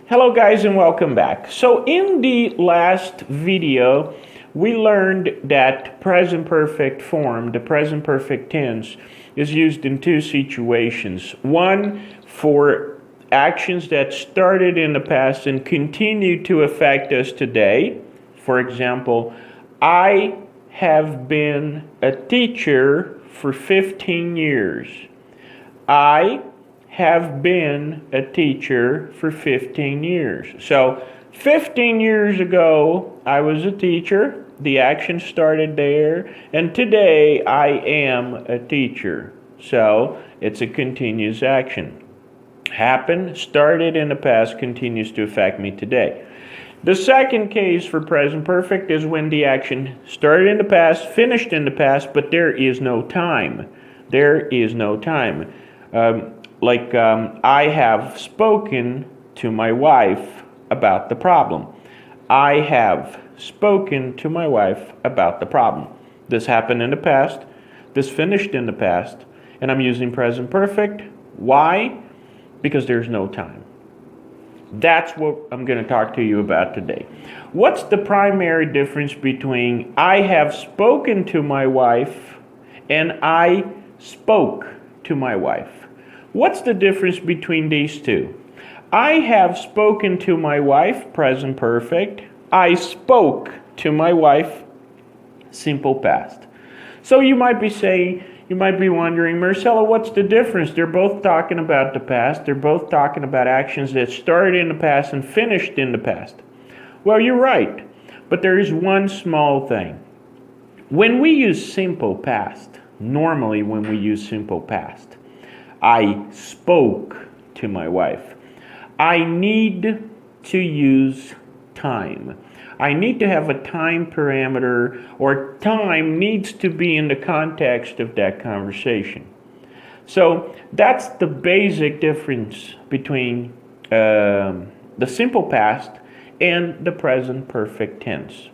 Hello guys and welcome back. So in the last video we learned that present perfect form, the present perfect tense, is used in two situations. One for actions that started in the past and continue to affect us today. For example, I have been a teacher for 15 years. I have been a teacher for 15 years. So 15 years ago, I was a teacher. The action started there. And today, I am a teacher. So it's a continuous action. Happened, started in the past, continues to affect me today. The second case for present perfect is when the action started in the past, finished in the past, but there is no time. There is no time. I have spoken to my wife about the problem. I have spoken to my wife about the problem. This happened in the past. This finished in the past. And I'm using present perfect. Why? Because there's no time. That's what I'm going to talk to you about today. What's the primary difference between I have spoken to my wife and I spoke to my wife? What's the difference between these two? I have spoken to my wife, present perfect. I spoke to my wife, simple past. So you might be wondering, Marcelo, what's the difference? They're both talking about the past. They're both talking about actions that started in the past and finished in the past. Well, you're right, but there is one small thing. When we use simple past, normally when we use simple past, I spoke to my wife. I need to use time. I need to have a time parameter, or time needs to be in the context of that conversation. So that's the basic difference between the simple past and the present perfect tense.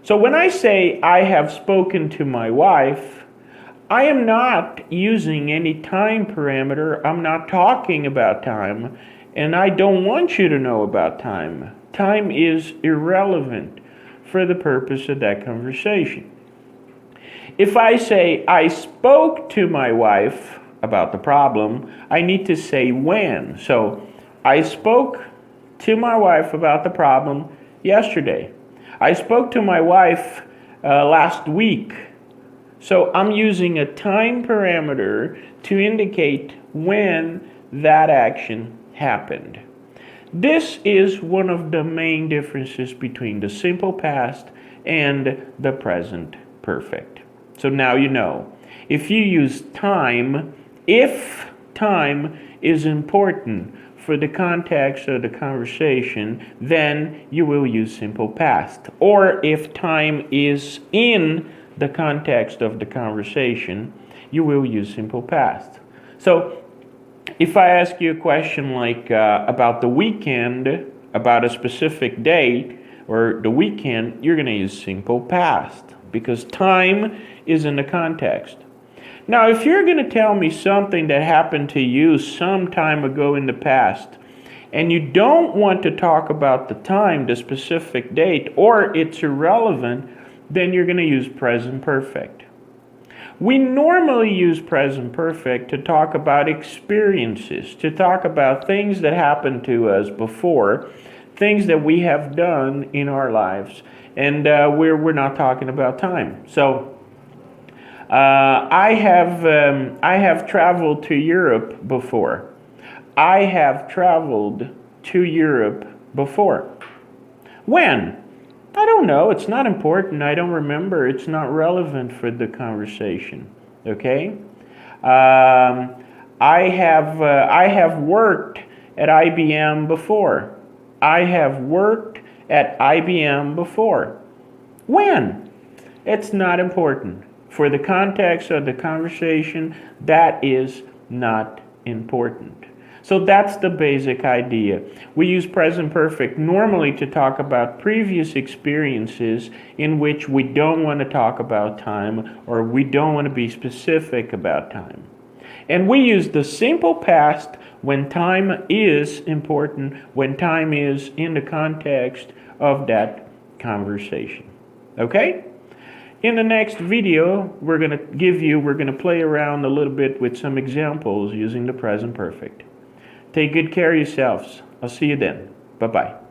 So when I say I have spoken to my wife, I am not using any time parameter. I'm not talking about time, and I don't want you to know about time. Time is irrelevant for the purpose of that conversation. If I say I spoke to my wife about the problem, I need to say when. So I spoke to my wife about the problem yesterday. I spoke to my wife last week. So I'm using a time parameter to indicate when that action happened. This is one of the main differences between the simple past and the present perfect. So now you know. If you use time, if time is important for the context of the conversation, then you will use simple past. Or if time is in the context of the conversation, you will use simple past. So if I ask you a question like about the weekend, about a specific date or the weekend, you're going to use simple past because time is in the context. Now, if you're going to tell me something that happened to you some time ago in the past, and you don't want to talk about the time, the specific date, or it's irrelevant, then you're going to use present perfect. We normally use present perfect to talk about experiences, to talk about things that happened to us before, things that we have done in our lives, and we're not talking about time. So I have traveled to Europe before. I have traveled to Europe before. When? I don't know. It's not important. I don't remember. It's not relevant for the conversation. Okay? I have worked at IBM before. I have worked at IBM before. When? It's not important. For the context of the conversation, that is not important. So that's the basic idea. We use present perfect normally to talk about previous experiences in which we don't want to talk about time or we don't want to be specific about time. And we use the simple past when time is important, when time is in the context of that conversation. Okay? In the next video, we're going to play around a little bit with some examples using the present perfect. Take good care of yourselves. I'll see you then. Bye-bye.